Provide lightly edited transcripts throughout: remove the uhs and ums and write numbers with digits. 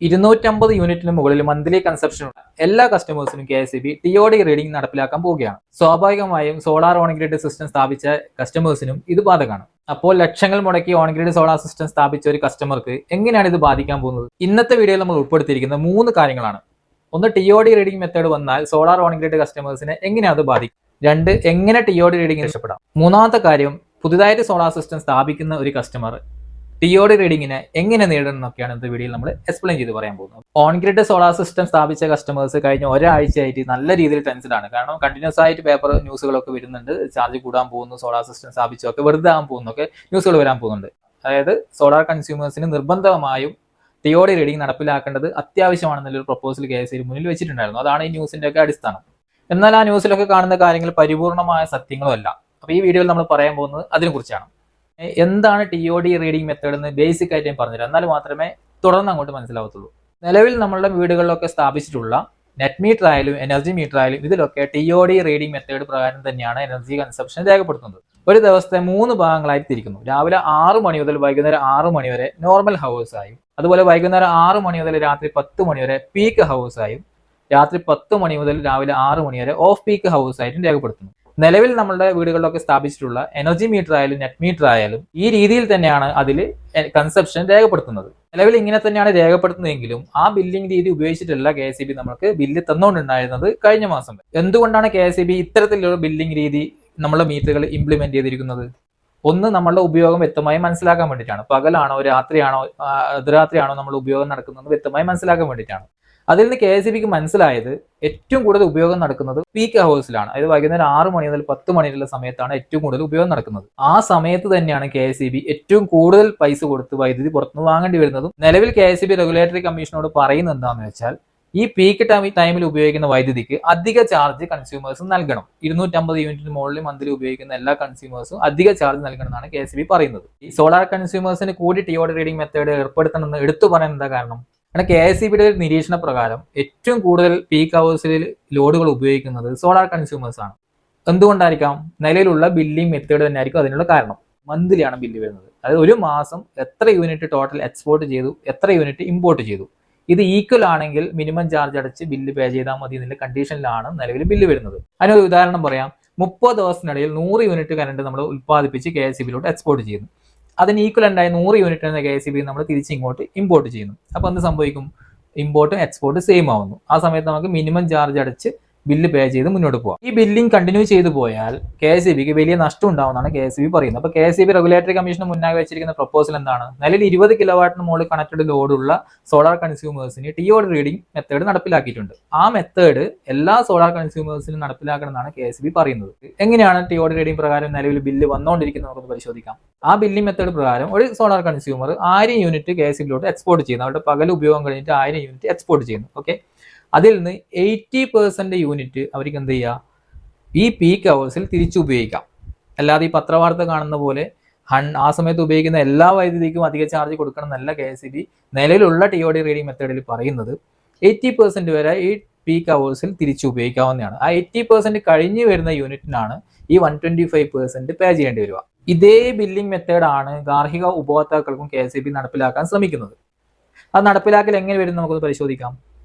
250 യൂണിറ്റിന് മുകളിൽ monthly consumption ഉള്ള എല്ലാ കസ്റ്റമേഴ്സിനും KSEB TOD റീഡിംഗ് നടപ്പിലാക്കാൻ പോവുകയാണ്. സ്വാഭാവികമായും സോളാർ ഓൺ ഗ്രിഡ് സിസ്റ്റം സ്ഥാപിച്ച കസ്റ്റമേഴ്സിനും ഇത് ബാധകമാണ്. അപ്പോൾ ലക്ഷങ്ങൾ മുടക്കി ഓൺ ഗ്രിഡ് സോളാർ സിസ്റ്റം സ്ഥാപിച്ച ഒരു കസ്റ്റമർക്ക് എങ്ങനെയാണ് ഇത് ബാധിക്കാൻ പോകുന്നത്? ഇന്നത്തെ വീഡിയോയിൽ നമ്മൾ ഉൾപ്പെടുത്തിയിരിക്കുന്ന 3 കാര്യങ്ങളാണ്. ഒന്ന്, TOD റീഡിംഗ് മെത്തേഡ് വന്നാൽ സോളാർ ഓൺ ഗ്രിഡ് കസ്റ്റമേഴ്സിനെ എങ്ങനെയാണ് അത് ബാധിക്കും. 2, എങ്ങനെ TOD റീഡിംഗ് രക്ഷപ്പെടാം. മൂന്നാമത്തെ കാര്യം, പുതുതായിട്ട് സോളാർ സിസ്റ്റം സ്ഥാപിക്കുന്ന ഒരു കസ്റ്റമർ TOD റീഡിങ്ങിനെ എങ്ങനെ നേടും എന്നൊക്കെയാണ് ഇന്നത്തെ വീഡിയോയിൽ നമ്മൾ എക്സ്പ്ലെയിൻ ചെയ്ത് പറയാൻ പോകുന്നത്. ഓൺ ഗ്രിഡ് സോളാർ സിസ്റ്റം സ്ഥാപിച്ച കസ്റ്റമേഴ്സ് കഴിഞ്ഞ ഒരാഴ്ചയായിട്ട് നല്ല രീതിയിൽ ടെൻസ്ഡ് ആണ്. കാരണം കണ്ടിന്യൂസ് ആയിട്ട് പേപ്പർ ന്യൂസുകളൊക്കെ വരുന്നുണ്ട്. ചാർജ് കൂടാൻ പോകുന്നു, സോളാർ സിസ്റ്റം സ്ഥാപിച്ചൊക്കെ വെറുതെ ആകാൻ പോകുന്നൊക്കെ ന്യൂസുകൾ വരാൻ പോകുന്നുണ്ട്. അതായത് സോളാർ കൺസ്യൂമേഴ്സിന് നിർബന്ധമായും TOD റീഡിംഗ് നടപ്പിലാക്കേണ്ടത് അത്യാവശ്യമാണെന്നുള്ളൊരു പ്രപ്പോസൽ KSEB മുന്നിൽ വെച്ചിട്ടുണ്ടായിരുന്നു. അതാണ് ഈ ന്യൂസിന്റെ ഒക്കെ അടിസ്ഥാനം. എന്നാൽ ആ ന്യൂസിലൊക്കെ കാണുന്ന കാര്യങ്ങൾ പരിപൂർണമായ സത്യങ്ങളും അല്ല. അപ്പോൾ ഈ വീഡിയോയിൽ നമ്മൾ പറയാൻ പോകുന്നത് അതിനെക്കുറിച്ചാണ്. എന്താണ് TOD റീഡിംഗ് മെത്തേഡ് എന്ന് ബേസിക് ആയിട്ട് ഞാൻ പറഞ്ഞുതരാം. എന്നാൽ മാത്രമേ തുടർന്ന് അങ്ങോട്ട് മനസ്സിലാവത്തുള്ളൂ. നിലവിൽ നമ്മളുടെ വീടുകളിലൊക്കെ സ്ഥാപിച്ചിട്ടുള്ള നെറ്റ് മീറ്റർ ആയാലും എനർജി മീറ്റർ ആയാലും ഇതിലൊക്കെ TOD റീഡിംഗ് മെത്തേഡ് പ്രകാരം തന്നെയാണ് എനർജി കൺസപ്ഷൻ രേഖപ്പെടുത്തുന്നത്. ഒരു ദിവസത്തെ 3 ഭാഗങ്ങളായി തിരിക്കുന്നു. രാവിലെ 6 മണി മുതൽ വൈകുന്നേരം 6 മണി വരെ നോർമൽ ഹവേഴ്സ് ആയും, അതുപോലെ വൈകുന്നേരം 6 മണി മുതൽ രാത്രി 10 മണി വരെ പീക്ക് ഹവേഴ്സ് ആയും, രാത്രി 10 മണി മുതൽ രാവിലെ 6 മണി വരെ ഓഫ് പീക്ക് ഹവേഴ്സ് ആയിട്ടും രേഖപ്പെടുത്തുന്നു. നിലവിൽ നമ്മളുടെ വീടുകളിലൊക്കെ സ്ഥാപിച്ചിട്ടുള്ള എനർജി മീറ്റർ ആയാലും നെറ്റ് മീറ്റർ ആയാലും ഈ രീതിയിൽ തന്നെയാണ് അതിൽ കൺസപ്ഷൻ രേഖപ്പെടുത്തുന്നത്. നിലവിൽ ഇങ്ങനെ തന്നെയാണ് രേഖപ്പെടുത്തുന്നതെങ്കിലും ആ ബില്ലിംഗ് രീതി ഉപയോഗിച്ചിട്ടല്ല KSEB നമുക്ക് ബില്ല് തന്നുകൊണ്ടുണ്ടായിരുന്നത് കഴിഞ്ഞ മാസം. എന്തുകൊണ്ടാണ് KSEB ഇത്തരത്തിലുള്ള ബില്ലിംഗ് രീതി നമ്മുടെ മീറ്ററുകൾ ഇംപ്ലിമെന്റ് ചെയ്തിരിക്കുന്നത്? ഒന്ന്, നമ്മളുടെ ഉപയോഗം വ്യക്തമായി മനസ്സിലാക്കാൻ വേണ്ടിയിട്ടാണ്. പകലാണോ രാത്രിയാണോ അർദ്ധരാത്രിയാണോ നമ്മൾ ഉപയോഗം നടക്കുന്നത് വ്യക്തമായി മനസ്സിലാക്കാൻ വേണ്ടിയിട്ടാണ്. അതിൽ നിന്ന് KSEBക്ക് മനസ്സിലായത് ഏറ്റവും കൂടുതൽ ഉപയോഗം നടക്കുന്നത് പീക്ക് ഹവേഴ്സിലാണ്. അതായത് വൈകുന്നേരം 6 മണി മുതൽ 10 മണിയുള്ള സമയത്താണ് ഏറ്റവും കൂടുതൽ ഉപയോഗം നടക്കുന്നത്. ആ സമയത്ത് തന്നെയാണ് KSEB ഏറ്റവും കൂടുതൽ പൈസ കൊടുത്ത് വൈദ്യുതി പുറത്തുനിന്ന് വാങ്ങേണ്ടി വരുന്നതും. നിലവിൽ KSEB റെഗുലേറ്ററി കമ്മീഷനോട് പറയുന്നത് എന്താണെന്ന് വെച്ചാൽ ഈ പീക്ക് ടൈമിൽ ഉപയോഗിക്കുന്ന വൈദ്യുതിക്ക് അധിക ചാർജ് കൺസ്യൂമേഴ്സ് നൽകണം. 250 യൂണിറ്റിന് മുകളിൽ മന്ത്ലി ഉപയോഗിക്കുന്ന എല്ലാ കൺസ്യൂമേഴ്സും അധിക ചാർജ് നൽകണം എന്നാണ് KSEB പറയുന്നത്. ഈ സോളാർ കൺസ്യൂമേഴ്സിന് കൂടി TOD റീഡിംഗ് മെത്തേഡ് ഏർപ്പെടുത്തണമെന്ന് എടുത്തു പറയാൻ എന്താ കാരണം? കാരണം KSEBയുടെ നിരീക്ഷണ പ്രകാരം ഏറ്റവും കൂടുതൽ പീക്ക് ഹവേഴ്സിൽ ലോഡുകൾ ഉപയോഗിക്കുന്നത് സോളാർ കൺസ്യൂമേഴ്സ് ആണ്. എന്തുകൊണ്ടായിരിക്കാം? നിലവിലുള്ള ബില്ലിംഗ് മെത്തേഡ് തന്നെ ആയിരിക്കും അതിനുള്ള കാരണം. മന്ത്ലിയാണ് ബില്ല് വരുന്നത്. അതായത് ഒരു മാസം എത്ര യൂണിറ്റ് ടോട്ടൽ എക്സ്പോർട്ട് ചെയ്തു, എത്ര യൂണിറ്റ് ഇമ്പോർട്ട് ചെയ്തു, ഇത് ഈക്വൽ ആണെങ്കിൽ മിനിമം ചാർജ് അടച്ച് ബില്ല് പേ ചെയ്താൽ മതി എന്നുള്ള കണ്ടീഷനിലാണ് നിലവിൽ ബില്ല് വരുന്നത്. അതിനൊരു ഉദാഹരണം പറയാം. 30 ദിവസത്തിനിടയിൽ 100 യൂണിറ്റ് കറണ്ട് നമ്മൾ ഉത്പാദിപ്പിച്ച് KSEBയിലോട്ട് എക്സ്പോർട്ട് ചെയ്യുന്നു. അതിന് ഈക്വലന്റ് ആയി 100 യൂണിറ്റ് എന്ന KSEB നമ്മൾ തിരിച്ചിങ്ങോട്ട് ഇമ്പോർട്ട് ചെയ്യുന്നു. അപ്പോൾ എന്ത് സംഭവിക്കും? ഇമ്പോർട്ടും എക്സ്പോർട്ടും സെയിം ആവുന്നു. ആ സമയത്ത് നമുക്ക് മിനിമം ചാർജ് അടച്ച് ബില്ല് പേ ചെയ്ത് മുന്നോട്ട് പോകാം. ഈ ബില്ലിംഗ് കണ്ടിന്യൂ ചെയ്തു പോയാൽ KSEBക്ക് വലിയ നഷ്ടം ഉണ്ടാവുമെന്നാണ് KSEB പറയുന്നത്. അപ്പോൾ KSEB റെഗുലേറ്ററി കമ്മീഷന് മുന്നായി വെച്ചിരിക്കുന്ന പ്രപ്പോസൽ എന്താണ്? നിലവിൽ 20 കിലോവാട്ടിന് മുകളിൽ കണക്റ്റഡ് ലോഡുള്ള സോളാർ കൺസ്യൂമേഴ്സിന് TOD റീഡിംഗ് മെത്തേഡ് നടപ്പിലാക്കിയിട്ടുണ്ട്. ആ മെത്തേഡ് എല്ലാ സോളാർ കൺസ്യൂമേഴ്സിനും നടപ്പിലാക്കണമെന്നാണ് KSEB പറയുന്നത്. എങ്ങനെയാണ് TOD റീഡിംഗ് പ്രകാരം നിലവിൽ ബില്ല് വന്നുകൊണ്ടിരിക്കുന്നത് നമുക്ക് പരിശോധിക്കാം. ആ ബില്ലിംഗ് മെത്തേഡ് പ്രകാരം ഒരു സോളാർ കൺസ്യൂമർ 1000 യൂണിറ്റ് KSEBയിലോട്ട് എക്സ്പോർട്ട് ചെയ്യുന്നു. അവരുടെ പകൽ ഉപയോഗം കഴിഞ്ഞിട്ട് 1000 യൂണിറ്റ് എക്സ്പോർട്ട് ചെയ്യുന്നു. ഓക്കെ, അതിൽ നിന്ന് 80% യൂണിറ്റ് അവർക്ക് എന്ത് ചെയ്യുക? ഈ പീക്ക് ഹവേഴ്സിൽ തിരിച്ചു ഉപയോഗിക്കാം. അല്ലാതെ ഈ പത്രവാർത്ത കാണുന്ന പോലെ ആ സമയത്ത് ഉപയോഗിക്കുന്ന എല്ലാ വൈദ്യുതിക്കും അധിക ചാർജ് കൊടുക്കണം എന്നല്ല KSEB നിലവിലുള്ള TOD റീഡിംഗ് മെത്തേഡിൽ പറയുന്നത്. 80% വരെ ഈ പീക്ക് ഹവേഴ്സിൽ തിരിച്ചു ഉപയോഗിക്കാവുന്നതാണ്. ആ 80% കഴിഞ്ഞ് വരുന്ന യൂണിറ്റിനാണ് ഈ 125% പേ ചെയ്യേണ്ടി വരിക. ഇതേ ബില്ലിംഗ് മെത്തേഡാണ് ഗാർഹിക ഉപഭോക്താക്കൾക്കും KSEB നടപ്പിലാക്കാൻ ശ്രമിക്കുന്നത്. അത് നടപ്പിലാക്കൽ എങ്ങനെ വരും നമുക്കൊന്ന് പരിശോധിക്കാം.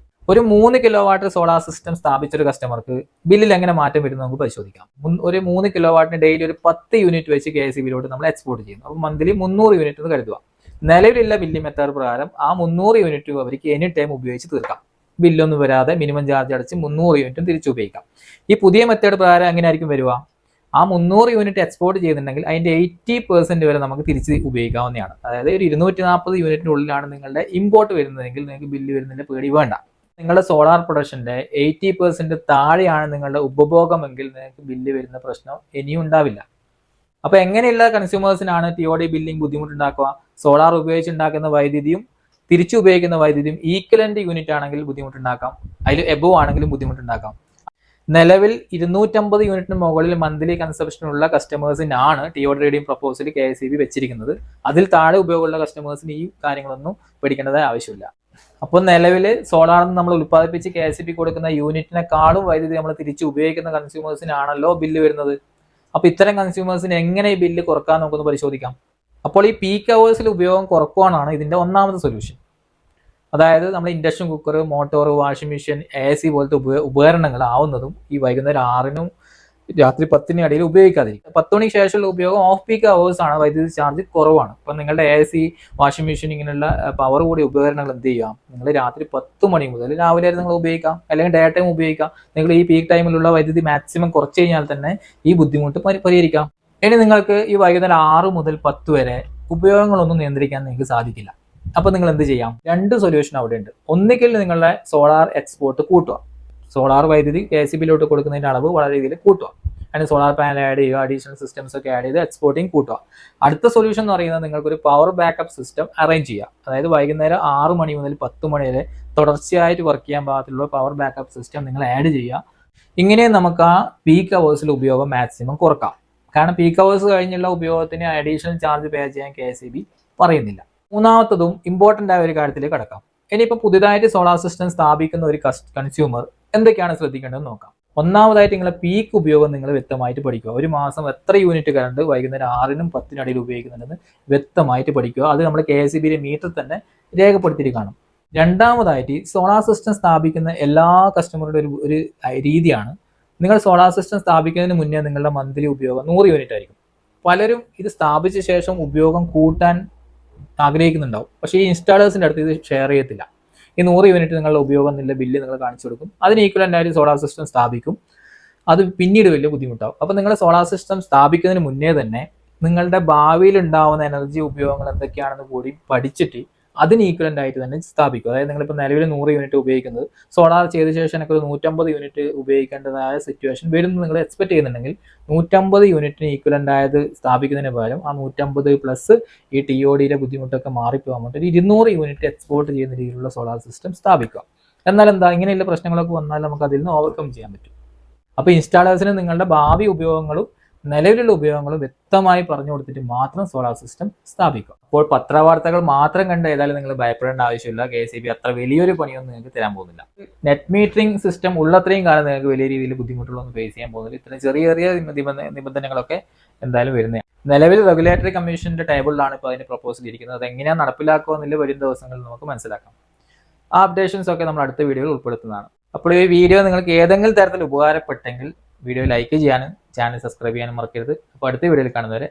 ഒരു 3 കിലോവാട്ട് സോളാർ സിസ്റ്റം സ്ഥാപിച്ചൊരു കസ്റ്റമർക്ക് ബില്ലിൽ എങ്ങനെ മാറ്റം വരുന്നത് നമുക്ക് പരിശോധിക്കാം. ഒരു 3 കിലോവാട്ടിന് ഡെയിലി ഒരു 10 യൂണിറ്റ് വെച്ച് KSEBയിലോട്ട് നമ്മൾ എക്സ്പോർട്ട് ചെയ്യുന്നു. അപ്പോൾ മന്ത്ലി 300 യൂണിറ്റ് എന്ന് കരുതുക. നിലവിലുള്ള ബില്ലിംഗ് മെത്തേഡ് പ്രകാരം ആ 300 യൂണിറ്റ് അവർക്ക് എനി ടൈം ഉപയോഗിച്ച് തീർക്കാം. ബില്ലൊന്നും വരാതെ മിനിമം ചാർജ് അടച്ച് 300 യൂണിറ്റും തിരിച്ചു ഉപയോഗിക്കാം. ഈ പുതിയ മെത്തേഡ് പ്രകാരം എങ്ങനെയായിരിക്കും വരിക? ആ 300 യൂണിറ്റ് എക്സ്പോർട്ട് ചെയ്യുന്നുണ്ടെങ്കിൽ അതിന്റെ 80% വരെ നമുക്ക് തിരിച്ച് ഉപയോഗിക്കാവുന്നതാണ്. അതായത് ഒരു 240 യൂണിറ്റിനുള്ളിലാണ് നിങ്ങളുടെ ഇമ്പോർട്ട് വരുന്നതെങ്കിൽ നിങ്ങൾക്ക് ബില്ല് വരുന്നതിന്റെ പേടി വേണ്ട. നിങ്ങളുടെ സോളാർ പ്രൊഡക്ഷന്റെ 80% താഴെയാണ് നിങ്ങളുടെ ഉപഭോഗമെങ്കിൽ നിങ്ങൾക്ക് ബില്ല് വരുന്ന പ്രശ്നം ഇനിയും ഉണ്ടാവില്ല. അപ്പൊ എങ്ങനെയുള്ള കൺസ്യൂമേഴ്സിനാണ് TOD ബില്ലിംഗ് ബുദ്ധിമുട്ടുണ്ടാക്കുക? സോളാർ ഉപയോഗിച്ചുണ്ടാക്കുന്ന വൈദ്യുതിയും തിരിച്ചു ഉപയോഗിക്കുന്ന വൈദ്യുതിയും ഈക്വലന്റ് യൂണിറ്റ് ആണെങ്കിൽ ബുദ്ധിമുട്ടുണ്ടാക്കാം. അതിൽ എബോവ് ആണെങ്കിലും ബുദ്ധിമുട്ടുണ്ടാക്കാം. നിലവിൽ 250 യൂണിറ്റിന് മുകളിൽ മന്ത്ലി കൺസപ്ഷനുള്ള കസ്റ്റമേഴ്സിനാണ് TOD റീഡിംഗ് പ്രപ്പോസൽ KSEB വെച്ചിരിക്കുന്നത്. അതിൽ താഴെ ഉപയോഗമുള്ള കസ്റ്റമേഴ്സിന് ഈ കാര്യങ്ങളൊന്നും പേടിക്കേണ്ടതായ ആവശ്യമില്ല. അപ്പോൾ നിലവിൽ സോളാറിൽ നമ്മൾ ഉത്പാദിപ്പിച്ച് KSEB കൊടുക്കുന്ന യൂണിറ്റിനെക്കാളും വൈദ്യുതി നമ്മൾ തിരിച്ച് ഉപയോഗിക്കുന്ന കൺസ്യൂമേഴ്സിനാണല്ലോ ബില്ല് വരുന്നത്. അപ്പോൾ ഇത്തരം കൺസ്യൂമേഴ്സിന് എങ്ങനെ ഈ ബില്ല് കുറക്കാൻ നമുക്കൊന്ന് പരിശോധിക്കാം. അപ്പോൾ ഈ പീക്ക് ഹവേഴ്സിൽ ഉപയോഗം കുറക്കുവാനാണ് ഇതിന്റെ ഒന്നാമത്തെ സൊല്യൂഷൻ. അതായത് നമ്മൾ induction cooker, motor, washing machine, AC പോലത്തെ ഉപകരണങ്ങൾ ആവുന്നതും ഈ വൈകുന്നേരം 6-നും രാത്രി 10-നും ഇടയിൽ ഉപയോഗിക്കാതിരിക്കും. 10 മണിക്ക് ശേഷമുള്ള ഉപയോഗം ഓഫ് പീക്ക് അവേഴ്സ് ആണ്, വൈദ്യുതി ചാർജ് കുറവാണ്. അപ്പം നിങ്ങളുടെ AC, വാഷിംഗ് മെഷീൻ ഇങ്ങനെയുള്ള പവർ കൂടിയ ഉപകരണങ്ങൾ എന്ത് ചെയ്യാം, നിങ്ങൾ രാത്രി 10 മണി മുതൽ രാവിലെ നിങ്ങൾ ഉപയോഗിക്കാം, അല്ലെങ്കിൽ ഡേ ടൈം ഉപയോഗിക്കാം. നിങ്ങൾ ഈ പീക്ക് ടൈമിലുള്ള വൈദ്യുതി മാക്സിമം കുറച്ച് കഴിഞ്ഞാൽ തന്നെ ഈ ബുദ്ധിമുട്ട് പരിഹരിക്കാം. ഇനി നിങ്ങൾക്ക് ഈ വൈകുന്നേരം 6 മുതൽ 10 വരെ ഉപയോഗങ്ങളൊന്നും നിയന്ത്രിക്കാൻ നിങ്ങൾക്ക് സാധിക്കില്ല. അപ്പോൾ നിങ്ങൾ എന്ത് ചെയ്യാം, 2 സൊല്യൂഷൻ അവിടെ ഉണ്ട്. ഒന്നുകിൽ നിങ്ങളുടെ സോളാർ എക്സ്പോർട്ട് കൂട്ടുക, സോളാർ വൈദ്യുതി KCBയിലോട്ട് കൊടുക്കുന്നതിന്റെ അളവ് വളരെ രീതിയിൽ കൂട്ടുക, അതിന് സോളാർ പാനൽ ആഡ് ചെയ്യുക, അഡീഷണൽ സിസ്റ്റംസ് ഒക്കെ ആഡ് ചെയ്ത് എക്സ്പോർട്ടിങ് കൂട്ടുക. അടുത്ത സൊല്യൂഷൻ എന്ന് പറയുന്നത് നിങ്ങൾക്കൊരു പവർ ബാക്കപ്പ് സിസ്റ്റം അറേഞ്ച് ചെയ്യുക. അതായത് വൈകുന്നേരം 6 മണി മുതൽ 10 മണി വരെ തുടർച്ചയായിട്ട് വർക്ക് ചെയ്യാൻ പാകത്തിലുള്ള പവർ ബാക്കപ്പ് സിസ്റ്റം നിങ്ങൾ ആഡ് ചെയ്യുക. ഇങ്ങനെ നമുക്ക് ആ പീക്ക് അവേഴ്സിലെ ഉപയോഗം മാക്സിമം കുറക്കാം. കാരണം പീക്ക് അവേഴ്സ് കഴിഞ്ഞുള്ള ഉപയോഗത്തിന് അഡീഷണൽ ചാർജ് പേ ചെയ്യാൻ KCB പറയുന്നില്ല. മൂന്നാമത്തതും ഇമ്പോർട്ടൻ്റ് ആയ ഒരു കാര്യത്തിലേക്ക് കടക്കാം. ഇനിയിപ്പോൾ പുതിയതായിട്ട് സോളാർ സിസ്റ്റം സ്ഥാപിക്കുന്ന ഒരു കൺസ്യൂമർ എന്തൊക്കെയാണ് ശ്രദ്ധിക്കേണ്ടതെന്ന് നോക്കാം. ഒന്നാമതായിട്ട് നിങ്ങളെ പീക്ക് ഉപയോഗം നിങ്ങൾ വ്യക്തമായിട്ട് പഠിക്കുക. ഒരു മാസം എത്ര യൂണിറ്റ് കറണ്ട് വൈകുന്നേരം 6-നും 10-നും ഇടയിൽ ഉപയോഗിക്കുന്നുണ്ടെന്ന് വ്യക്തമായിട്ട് പഠിക്കുക. അത് നമ്മൾ KCBയിലെ മീറ്റർ തന്നെ രേഖപ്പെടുത്തിയിട്ട് കാണും. രണ്ടാമതായിട്ട് സോളാർ സിസ്റ്റം സ്ഥാപിക്കുന്ന എല്ലാ കസ്റ്റമറുടെ ഒരു രീതിയാണ്, നിങ്ങൾ സോളാർ സിസ്റ്റം സ്ഥാപിക്കുന്നതിന് മുന്നേ നിങ്ങളുടെ മന്ത്ലി ഉപയോഗം 100 യൂണിറ്റ് ആയിരിക്കും. പലരും ഇത് സ്ഥാപിച്ച ശേഷം ഉപയോഗം കൂട്ടാൻ ആഗ്രഹിക്കുന്നുണ്ടാവും, പക്ഷേ ഈ ഇൻസ്റ്റാളേഴ്സിൻ്റെ അടുത്ത് ഇത് ഷെയർ ചെയ്യത്തില്ല. ഈ 100 യൂണിറ്റ് നിങ്ങളുടെ ഉപയോഗം എന്നുള്ള ബില്ല് നിങ്ങൾ കാണിച്ചു കൊടുക്കും, അതിന് ഈക്വലൻ്റ് ആയിട്ട് സോളാർ സിസ്റ്റം സ്ഥാപിക്കും. അത് പിന്നീട് വലിയ ബുദ്ധിമുട്ടാവും. അപ്പോൾ നിങ്ങൾ സോളാർ സിസ്റ്റം സ്ഥാപിക്കുന്നതിന് മുന്നേ തന്നെ നിങ്ങളുടെ ഭാവിയിൽ ഉണ്ടാവുന്ന എനർജി ഉപയോഗങ്ങൾ എന്തൊക്കെയാണെന്ന് കൂടി പഠിച്ചിട്ട് അതിന് ഈക്വലൻ്റ് ആയിട്ട് തന്നെ സ്ഥാപിക്കും. അതായത് നിങ്ങളിപ്പോൾ നിലവിൽ 100 യൂണിറ്റ് ഉപയോഗിക്കുന്നത് സോളാർ ചെയ്ത ശേഷം എനിക്ക് ഒരു 150 യൂണിറ്റ് ഉപയോഗിക്കേണ്ടതായ സിറ്റുവേഷൻ വരും നിങ്ങൾ എക്സ്പെക്ട് ചെയ്യുന്നുണ്ടെങ്കിൽ 150 യൂണിറ്റിന് ഈക്വലൻ്റ് ആയത് സ്ഥാപിക്കുന്നതിന് പകരം ആ 150 പ്ലസ് ഈ TODയുടെ ബുദ്ധിമുട്ടൊക്കെ മാറിപ്പോകാൻ വേണ്ടി 200 യൂണിറ്റ് എക്സ്പോർട്ട് ചെയ്യുന്ന രീതിയിലുള്ള സോളാർ സിസ്റ്റം സ്ഥാപിക്കുക. എന്നാൽ എന്താ, ഇങ്ങനെയുള്ള പ്രശ്നങ്ങളൊക്കെ വന്നാൽ നമുക്ക് അതിൽ നിന്ന് ഓവർകം ചെയ്യാൻ പറ്റും. അപ്പോൾ ഇൻസ്റ്റാളേഴ്സിന് നിങ്ങളുടെ ഭാവി ഉപയോഗങ്ങളും നിലവിലുള്ള ഉപയോഗങ്ങളും വ്യക്തമായി പറഞ്ഞു കൊടുത്തിട്ട് മാത്രം സോളാർ സിസ്റ്റം സ്ഥാപിക്കുക. അപ്പോൾ പത്രവാർത്തകൾ മാത്രം കണ്ട് ഏതായാലും നിങ്ങൾ ഭയപ്പെടേണ്ട ആവശ്യമില്ല. KCB അത്ര വലിയൊരു പണിയൊന്നും നിങ്ങൾക്ക് തരാൻ പോകുന്നില്ല. നെറ്റ് മീറ്ററിംഗ് സിസ്റ്റം ഉള്ളത്രയും കാലം നിങ്ങൾക്ക് വലിയ രീതിയിൽ ബുദ്ധിമുട്ടുകളൊന്നും ഫേസ് ചെയ്യാൻ പോകുന്നില്ല. ഇത്രയും ചെറിയ ചെറിയ നിബന്ധനകളൊക്കെ എന്തായാലും വരുന്നതാണ്. നിലവിൽ റെഗുലേറ്ററി കമ്മീഷന്റെ ടേബിളിലാണ് ഇപ്പോൾ അതിന് പ്രപ്പോസൽ ഇരിക്കുന്നത്. അത് എങ്ങനെയാണ് നടപ്പിലാക്കുക എന്നുള്ള വരും ദിവസങ്ങളിൽ നമുക്ക് മനസ്സിലാക്കാം. ആ അപ്ഡേഷൻസ് ഒക്കെ നമ്മൾ അടുത്ത വീഡിയോയിൽ ഉൾപ്പെടുത്തുന്നതാണ്. അപ്പോൾ ഈ വീഡിയോ നിങ്ങൾക്ക് ഏതെങ്കിലും തരത്തിൽ ഉപകാരപ്പെട്ടെങ്കിൽ വീഡിയോ ലൈക്ക് ചെയ്യാനും ചാനൽ സബ്സ്ക്രൈബ് ചെയ്യാനും മറക്കരുത്. അപ്പോൾ അടുത്ത വീഡിയോയിൽ കാണുന്നവരെ